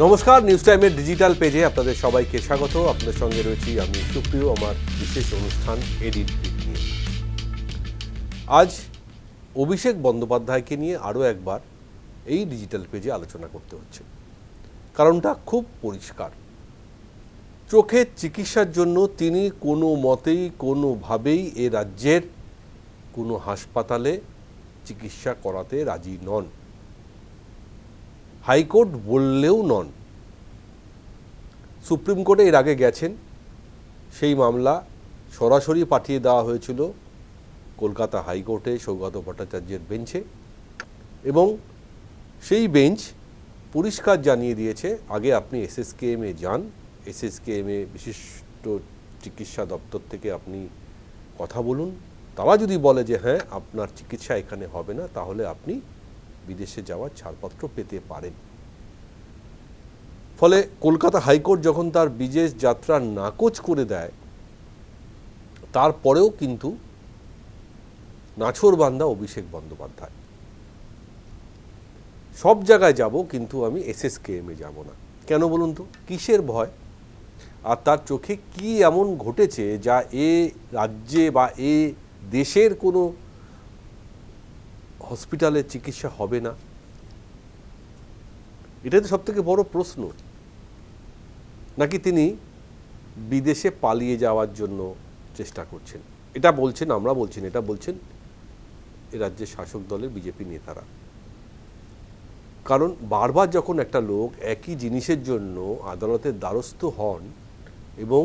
নমস্কার, নিউজ টাইমের ডিজিটাল পেজে আপনাদের সবাইকে স্বাগত। আপনাদের সঙ্গে রয়েছি আমি সুপ্রিয়, আমার বিশেষ অনুষ্ঠান এডিট পিক নিয়ে। আজ অভিষেক বন্দ্যোপাধ্যায়কে নিয়ে আরও একবার এই ডিজিটাল পেজে আলোচনা করতে হচ্ছে। কারণটা খুব পরিষ্কার। চোখের চিকিৎসার জন্য তিনি কোনো মতেই কোনোভাবেই এ রাজ্যের কোনো হাসপাতালে চিকিৎসা করাতে রাজি নন, হাইকোর্ট বললেও নন। সুপ্রিম কোর্টে এর আগে গেছেন, সেই মামলা সরাসরি পাঠিয়ে দেওয়া হয়েছিল কলকাতা হাইকোর্টে সৌগত ভট্টাচার্যের বেঞ্চে, এবং সেই বেঞ্চ পরিষ্কার জানিয়ে দিয়েছে আগে আপনি এসএসকেএমে যান, এসএসকেএমে বিশিষ্ট চিকিৎসা দপ্তর থেকে আপনি কথা বলুন, তারা যদি বলে যে হ্যাঁ আপনার চিকিৎসা এখানে হবে না, তাহলে আপনি বিদেশে যাওয়ার ছাড়পত্র পেতে পারেন। ফলে কলকাতা হাইকোর্ট যখন তার বিদেশ যাত্রা নাকচ করে দেয়, তারপরেও কিন্তু নাছোড়বান্দা অভিষেক বন্দ্যোপাধ্যায় সব জায়গায় যাব, কিন্তু আমি এসএসকেএমে যাব না। কেন বলুন তো, কিসের ভয়? আর তার চোখে কি এমন ঘটেছে যা এ রাজ্যে বা এ দেশের কোনো হসপিটালে চিকিৎসা হবে না? এটাই তো সবথেকে বড় প্রশ্ন। নাকি তিনি বিদেশে পালিয়ে যাওয়ার জন্য চেষ্টা করছেন? এটা বলছেন, আমরা বলছি না, এটা বলছেন এ রাজ্যের শাসক দলের বিজেপি নেতারা। কারণ বারবার যখন একটা লোক একই জিনিসের জন্য আদালতের দ্বারস্থ হন এবং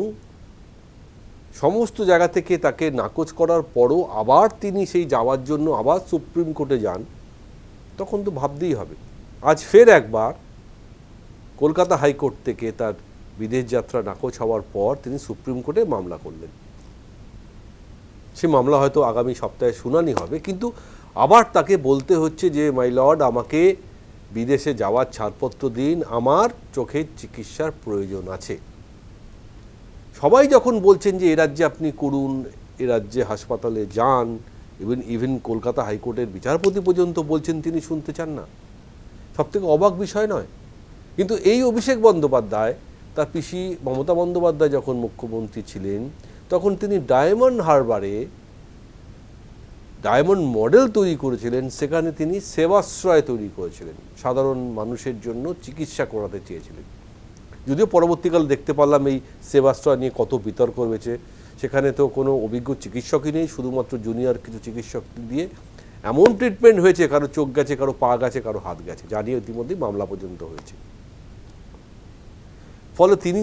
সমস্ত জায়গা থেকে তাকে নাকচ করার পরও আবার তিনি সেই যাওয়ার জন্য আবার সুপ্রিম কোর্টে যান, তখন তো ভাবতেই হবে। আজ ফের একবার কলকাতা হাইকোর্ট থেকে তার বিদেশ যাত্রা নাকচ হওয়ার পর তিনি সুপ্রিম কোর্টে মামলা করলেন। সে মামলা হয়তো আগামী সপ্তাহে শুনানি হবে, কিন্তু আবার তাকে বলতে হচ্ছে যে মাই লর্ড, আমাকে বিদেশে যাওয়ার ছাড়পত্র দিন, আমার চোখের চিকিৎসার প্রয়োজন আছে। সবাই যখন বলছেন যে এ রাজ্যে আপনি করুন, এ রাজ্যে হাসপাতালে যান, ইভেন কলকাতা হাইকোর্টের বিচারপতি পর্যন্ত বলছেন তিনি শুনতে চান না, সবথেকে অবাক বিষয় নয়? কিন্তু এই অভিষেক বন্দ্যোপাধ্যায়, তার পিসি মমতা বন্দ্যোপাধ্যায় যখন মুখ্যমন্ত্রী ছিলেন, তখন তিনি ডায়মন্ড হারবারে ডায়মন্ড মডেল তৈরি করেছিলেন, সেখানে তিনি সেবাশ্রয় তৈরি করেছিলেন, সাধারণ মানুষের জন্য চিকিৎসা করাতে চেয়েছিলেন। যদিও পরবর্তীকালে দেখতে পারলাম এই সেবাশ্রয় নিয়ে কত বিতর্ক রয়েছে, সেখানে তো কোনো অভিজ্ঞ চিকিৎসকই নেই, শুধুমাত্র জুনিয়র কিছু চিকিৎসক দিয়ে এমন ট্রিটমেন্ট হয়েছে, কারো চোখ গেছে, কারো পা গেছে, কারো হাত গেছে, যা নিয়ে ইতিমধ্যেই মামলা পর্যন্ত হয়েছে। ফলে তিনি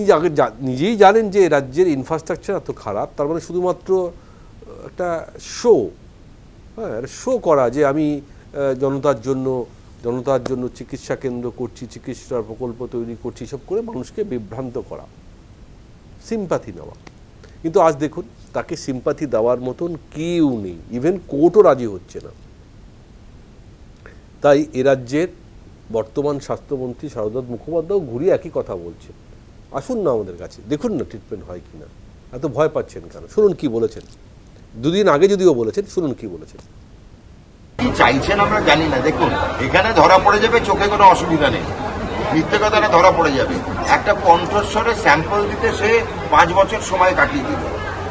নিজেই জানেন যে রাজ্যের ইনফ্রাস্ট্রাকচার এত খারাপ, তার মানে শুধুমাত্র একটা শো করা যে আমি জনতার জন্য চিকিৎসা কেন্দ্র করছি, চিকিৎসার প্রকল্প তৈরি করছি, সব করে মানুষকে বিভ্রান্ত করা, সিম্প্যাথি নেওয়া। কিন্তু আজ দেখুন, তাকে সিম্প্যাথি দেওয়ার মতন কেউ নেই, ইভেন কোর্টও রাজি হচ্ছে না। তাই এ রাজ্যের বর্তমান স্বাস্থ্যমন্ত্রী শারদত্ত মুখোপাধ্যায় ঘুরিয়ে একই কথা বলছেন, আসুন না আমাদের কাছে, দেখুন না ট্রিটমেন্ট হয় কিনা, এত ভয় পাচ্ছেন কেন? শুনুন কি বলেছেন, দুদিন আগে যদিও বলেছেন, শুনুন কি বলেছেন। কি চাইছেন আমরা জানি না। দেখুন, এখানে ধরা পড়ে যাবে, চোখে কোনো অসুবিধা নেই, মিথ্যে কথাটা ধরা পড়ে যাবে। একটা কণ্ঠস্বরে স্যাম্পল দিতে সে 5 বছর সময় কাটিয়ে দিল।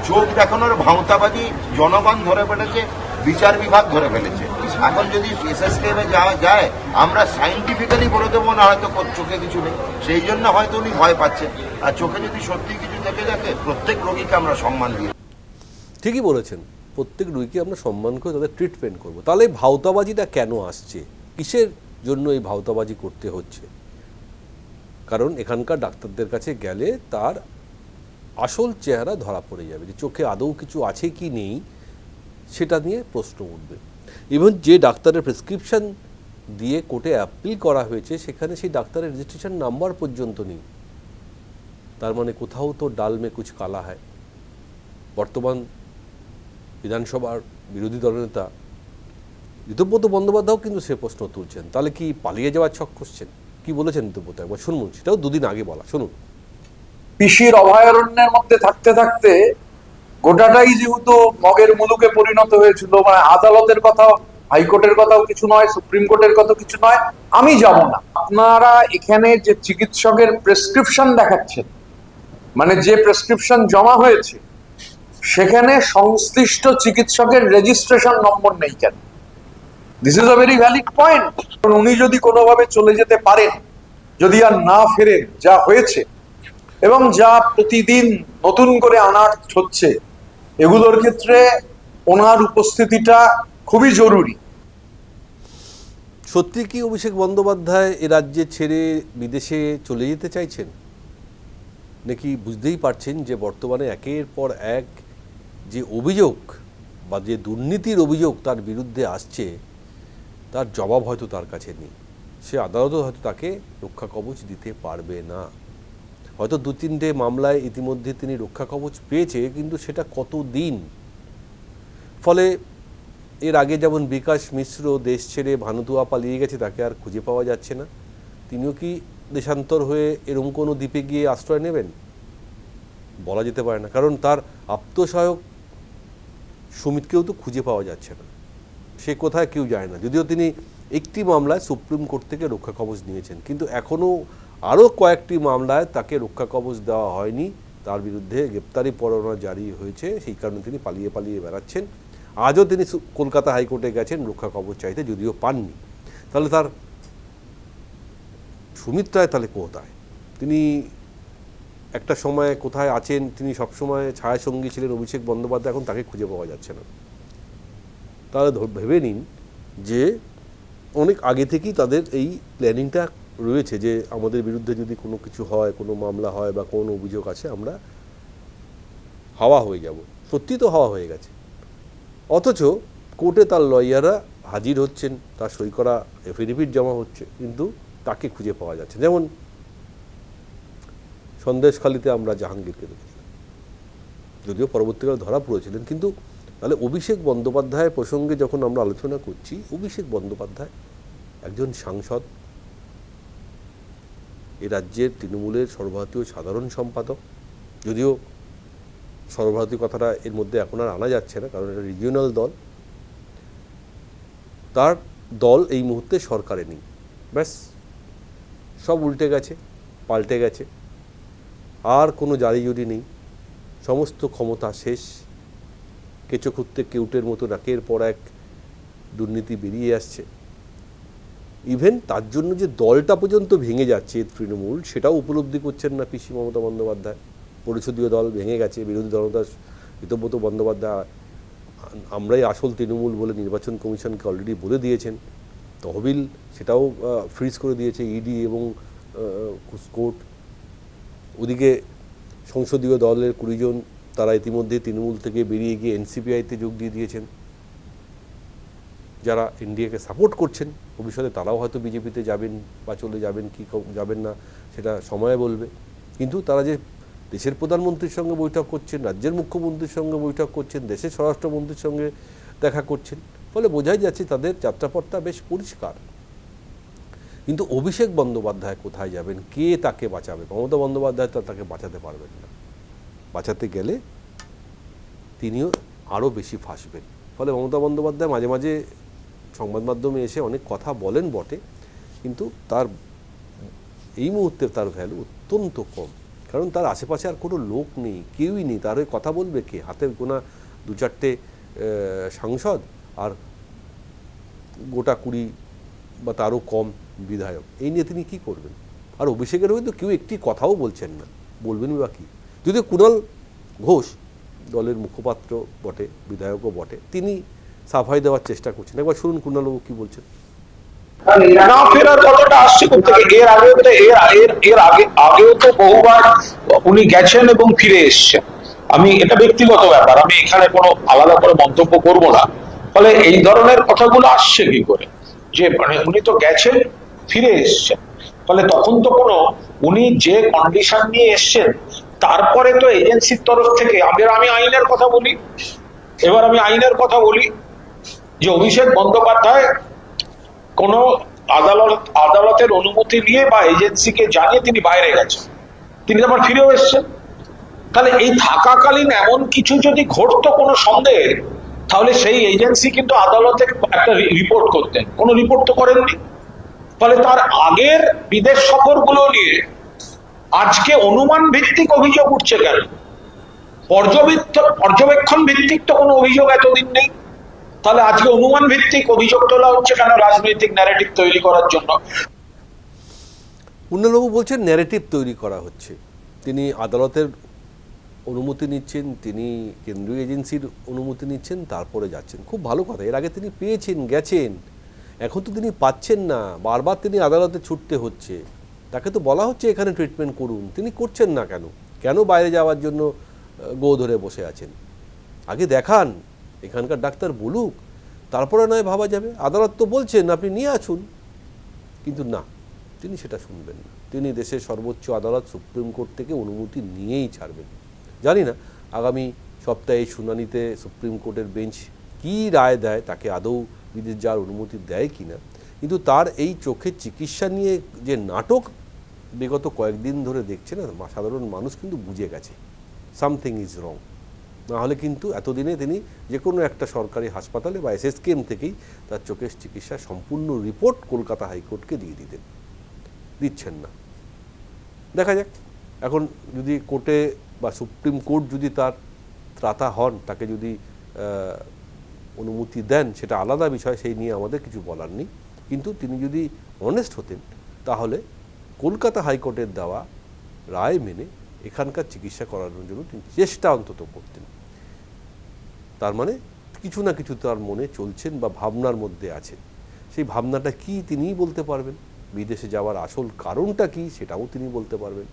চোখ দেখানোর ভাঁওতাবাজি জনগণ ধরে ফেলেছে, বিচার বিভাগ ধরে ফেলেছে। এখন যদি এসএসকেএমে যাওয়া যায়, আমরা সাইন্টিফিক্যালি বলে দেবো না হয়তো চোখে কিছু নেই, সেই জন্য হয়তো উনি ভয় পাচ্ছেন। আর চোখে যদি সত্যি কিছু থেকে থাকে, প্রত্যেক রোগীকে আমরা সম্মান দিই। ঠিকই বলেছেন, প্রত্যেক রোগীকে আমরা সম্মান করে তাদের ট্রিটমেন্ট করব। তাহলে এই ভাওতাবাজিটা কেন আসছে? কিসের জন্য এই ভাওতাবাজি করতে হচ্ছে? কারণ এখানকার ডাক্তারদের কাছে গেলে তার আসল চেহারা ধরা পড়ে যাবে, যে চোখে আদৌ কিছু আছে কি নেই সেটা নিয়ে প্রশ্ন উঠবে। ইভেন যে ডাক্তারের প্রেসক্রিপশন দিয়ে কোর্টে অ্যাপিল করা হয়েছে, সেখানে সেই ডাক্তারের রেজিস্ট্রেশন নাম্বার পর্যন্ত নেই। তার মানে কোথাও তো ডাল মে কুছ কালা হয়। বর্তমান বিধানসভার বিরোধী দলনেতা ঋতব্রত বন্দ্যোপাধ্যায়ও কিন্তু সে প্রশ্ন তুলছেন, তাহলে কি পালিয়ে যাওয়ার ছক করছেন? কি বলেছেন ঋতব্রত, একবার শুনুন, সেটাও দুদিন আগে বলা, শুনুন। পিসির অভয়ারণ্যের মধ্যে থাকতে থাকতে গোটাটাই যেহেতু মগের মুলুকে পরিণত হয়েছিল, মানে আদালতের কথা হাইকোর্টের কথাও কিছু নয়, সুপ্রিম কোর্টের কথা কিছু নয়, আমি যাব না। আপনারা এখানে যে চিকিৎসকের প্রেসক্রিপশন দেখাচ্ছেন, মানে যে প্রেসক্রিপশন জমা হয়েছে, সেখানে সংশ্লিষ্ট চিকিৎসকের রেজিস্ট্রেশন নম্বর নেই কেন? This is a very valid point. উনি যদি কোনোভাবে চলে যেতে পারেন, যদি আর না ফেরেন, যা হয়েছে এবং যা প্রতিদিন নতুন করে আনাট হচ্ছে, এগুলোর ক্ষেত্রে ওনার উপস্থিতিটা খুবই জরুরি। সত্যি কি অভিষেক বন্দ্যোপাধ্যায় এ রাজ্যে ছেড়ে বিদেশে চলে যেতে চাইছেন, নাকি বুঝতেই পারছেন যে বর্তমানে একের পর এক যে অভিযোগ বা যে দুর্নীতির অভিযোগ তার বিরুদ্ধে আসছে, তার জবাব হয়তো তার কাছে নেই, সে আদালতও হয়তো তাকে রক্ষা কবচ দিতে পারবে না। হয়তো 2-3টে মামলায় ইতিমধ্যে তিনি রক্ষা কবচ পেয়েছে, কিন্তু সেটা কত দিন। ফলে এর আগে যেমন বিকাশ মিশ্র দেশ ছেড়ে ভানুতুয়া পালিয়ে গেছে, তাকে আর খুঁজে পাওয়া যাচ্ছে না, তিনিও কি দেশান্তর হয়ে এরকম কোনো দ্বীপে গিয়ে আশ্রয় নেবেন? বলা যেতে পারে না, কারণ তার আত্মসহায়ক সুমিতকেও তো খুঁজে পাওয়া যাচ্ছে না, সে কোথায় কেউ যায় না। যদিও তিনি একটি মামলায় সুপ্রিম কোর্ট থেকে রক্ষা কবচ নিয়েছেন, কিন্তু এখনও আরও কয়েকটি মামলায় তাকে রক্ষা কবচ দেওয়া হয়নি, তার বিরুদ্ধে গ্রেপ্তারি পরোয়ানা জারি হয়েছে, সেই কারণে তিনি পালিয়ে পালিয়ে বেড়াচ্ছেন। আজও তিনি কলকাতা হাইকোর্টে গেছেন রক্ষা কবচ চাইতে, যদিও পাননি। তাহলে তার সুমিত রায় তাহলে কোথায়? তিনি একটা সময় কোথায় আছেন? তিনি সবসময় ছায়াসঙ্গী ছিলেন অভিষেক বন্দ্যোপাধ্যায়, এখন তাকে খুঁজে পাওয়া যাচ্ছে না। তাহলে ভেবে নিন যে অনেক আগে থেকেই তাদের এই প্ল্যানিংটা রয়েছে যে আমাদের বিরুদ্ধে যদি কোনো কিছু হয়, কোনো মামলা হয় বা কোনো অভিযোগ আছে, আমরা হাওয়া হয়ে যাব। সত্যি তো হাওয়া হয়ে গেছে, অথচ কোর্টে তার লয়াররা হাজির হচ্ছেন, তার সই করা এফিডেভিট জমা হচ্ছে, কিন্তু তাকে খুঁজে পাওয়া যাচ্ছে। যেমন সন্দেশখালিতে আমরা জাহাঙ্গীরকে দেখেছিলাম, যদিও পরবর্তীকালে ধরা পড়েছিলেন, কিন্তু তাহলে অভিষেক বন্দ্যোপাধ্যায় প্রসঙ্গে যখন আমরা আলোচনা করছি, অভিষেক বন্দ্যোপাধ্যায় একজন সাংসদ, এ রাজ্যের তৃণমূলের সর্বভারতীয় সাধারণ সম্পাদক, যদিও সর্বভারতীয় কথাটা এর মধ্যে এখন আর আনা যাচ্ছে না, কারণ এটা রিজিওনাল দল। তার দল এই মুহূর্তে সরকারে নেই, ব্যাস সব উল্টে গেছে, পাল্টে গেছে, আর কোনো জারিজুরি নেই, সমস্ত ক্ষমতা শেষ, কেঁচো খুঁড়তে কেউটের মতো একের পর এক দুর্নীতি বেরিয়ে আসছে। ইভেন তার জন্য যে দলটা পর্যন্ত ভেঙে যাচ্ছে তৃণমূল, সেটাও উপলব্ধি করছেন না পিসি মমতা বন্দ্যোপাধ্যায়। পরিষদীয় দল ভেঙে গেছে, বিরোধী দলনেতা ঋতব্রত বন্দ্যোপাধ্যায় আমরাই আসল তৃণমূল বলে নির্বাচন কমিশনকে অলরেডি বলে দিয়েছেন। তহবিল সেটাও ফ্রিজ করে দিয়েছে ইডি এবং কোর্ট। ওদিকে সংসদীয় দলের 20 জন তারা ইতিমধ্যে তৃণমূল থেকে বেরিয়ে গিয়ে এনসিপিআইতে যোগ দিয়ে দিয়েছেন, যারা এনডিএকে সাপোর্ট করছেন। ভবিষ্যতে তারাও হয়তো বিজেপিতে যাবেন বা চলে যাবেন, কি যাবেন না সেটা সময় বলবে। কিন্তু তারা যে দেশের প্রধানমন্ত্রীর সঙ্গে বৈঠক করছেন, রাজ্যের মুখ্যমন্ত্রীর সঙ্গে বৈঠক করছেন, দেশের স্বরাষ্ট্রমন্ত্রীর সঙ্গে দেখা করছেন, ফলে বোঝাই যাচ্ছে তাদের যাত্রাপথটা বেশ পরিষ্কার। কিন্তু অভিষেক বন্দ্যোপাধ্যায় কোথায় যাবেন? কে তাকে বাঁচাবে? মমতা বন্দ্যোপাধ্যায় তো তাকে বাঁচাতে পারবেন না। বাঁচাতে গেলে তিনিও আরও বেশি ফাঁসবেন। ফলে মমতা বন্দ্যোপাধ্যায় মাঝে মাঝে সংবাদ মাধ্যমে এসে অনেক কথা বলেন বটে, কিন্তু তার এই মুহূর্তে তার ভ্যালু অত্যন্ত কম, কারণ তার আশেপাশে আর কোনো লোক নেই, কেউই নেই। তার ওই কথা বলবে কে? হাতের গোনা 2-4টে সাংসদ আর গোটা 20 বা তারও কম বিধায়ক, এই নিয়ে তিনি কী করবেন? আর অভিষেকের হয়তো কেউ একটি কথাও বলছেন না, বলবেন বা কী? যদিও কুণাল ঘোষ দলের মুখপাত্র বটে, বিধায়কও বটে, তিনি সাফাই দেওয়ার চেষ্টা করছেন। একবার শুনুন কুণালবাবু কি বলছেন। না ফেরার কথাটা আসছে কোথেকে? এর আগেও তো বহুবার উনি গেছেন এবং ফিরে এসছেন। আমি এটা ব্যক্তিগত ব্যাপার, আমি এখানে কোনো আলাদা করে মন্তব্য করব না। ফলে এই ধরনের কথাগুলো আসছে কি করে? যে মানে উনি তো গেছেন, ফিরে এসছেন, ফলে তখন তো কোনো উনি যে কন্ডিশন নিয়ে এসছেন, তারপরে তো এজেন্সির তরফ থেকে আমি আইনের কথা বলি, যে অভিষেক বন্দ্যোপাধ্যায় কোন আদালতের অনুমতি নিয়ে বা এজেন্সিকে জানিয়ে তিনি বাইরে গেছেন, তিনি আবার ফিরেও এসছেন। তাহলে এই থাকাকালীন এমন কিছু যদি ঘটতো কোনো সন্দেহ, তাহলে সেই এজেন্সি কিন্তু আদালতে একটা রিপোর্ট করতেন, কোনো রিপোর্ট তো করেননি। ফলে তার আগের বিদেশ সফরগুলো নিয়ে আজকে অনুমান ভিত্তিক অভিযোগ উঠছে কেন? পর্যবেক্ষণ ভিত্তিক তো কোনো অভিযোগ এতদিন নেই, তাহলে আজকে অনুমান ভিত্তিক অভিযোগ তোলা হচ্ছে কেন রাজনৈতিক ন্যারেটিভ তৈরি করার জন্য? কুণ্ডলবাবু বলছেন ন্যারেটিভ তৈরি করা হচ্ছে। তিনি আদালতের অনুমতি নিচ্ছেন, তিনি কেন্দ্রীয় এজেন্সির অনুমতি নিচ্ছেন, তারপরে যাচ্ছেন। খুব ভালো কথা, এর আগে তিনি পেয়েছেন, গেছেন, এখন তো তিনি পাচ্ছেন না, বারবার তিনি আদালতে ছুটতে হচ্ছে। তাকে তো বলা হচ্ছে এখানে ট্রিটমেন্ট করুন, তিনি করছেন না কেন? কেন বাইরে যাওয়ার জন্য গো ধরে বসে আছেন? আগে দেখান, এখানকার ডাক্তার বলুক, তারপরে নয় ভাবা যাবে। আদালত তো বলছেন আপনি নিয়ে আসুন, কিন্তু না, তিনি সেটা শুনবেন না। তিনি দেশের সর্বোচ্চ আদালত সুপ্রিম কোর্ট থেকে অনুমতি নিয়েই ছাড়বেন। জানি না আগামী সপ্তাহে এই শুনানিতে সুপ্রিম কোর্টের বেঞ্চ কী রায় দেয়, তাকে আদৌ বিদেশ যাওয়ার অনুমতি দেয় কি না। কিন্তু তার এই চোখের চিকিৎসা নিয়ে যে নাটক বিগত কয়েকদিন ধরে দেখছে না, সাধারণ মানুষ কিন্তু বুঝে গেছে সামথিং ইজ রং। নাহলে কিন্তু এতদিনে তিনি যে কোনো একটা সরকারি হাসপাতালে বা SSKM থেকেই তার চোখের চিকিৎসা সম্পূর্ণ রিপোর্ট কলকাতা হাইকোর্টকে দিয়ে দিচ্ছেন না। দেখা যাক, এখন যদি কোর্টে বা সুপ্রিম কোর্ট যদি তার ত্রাতা হন, তাকে যদি অনুমতি দেন, সেটা আলাদা বিষয়, সেই নিয়ে আমাদের কিছু বলার নেই। কিন্তু তিনি যদি অনেস্ট হতেন, তাহলে কলকাতা হাইকোর্টের দেওয়া রায় মেনে এখানকার চিকিৎসা করানোর জন্য তিনি চেষ্টা অন্তত করতেন। তার মানে কিছু না কিছু তার মনে চলছেন বা ভাবনার মধ্যে আছেন। সেই ভাবনাটা কি তিনিই বলতে পারবেন, বিদেশে যাওয়ার আসল কারণটা কি সেটাও তিনি বলতে পারবেন।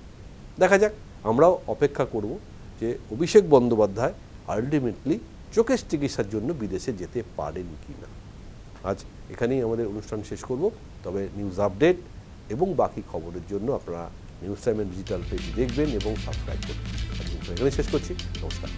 দেখা যাক, আমরাও অপেক্ষা করব যে অভিষেক বন্দ্যোপাধ্যায় আলটিমেটলি চোখের চিকিৎসার জন্য বিদেশে যেতে পারেন কি না। আজ এখানেই আমাদের অনুষ্ঠান শেষ করব। তবে নিউজ আপডেট এবং বাকি খবরের জন্য আপনারা নিউজ টাইমের ডিজিটাল পেজ দেখবেন এবং সাবস্ক্রাইব করবেন। এখানে শেষ করছি, নমস্কার।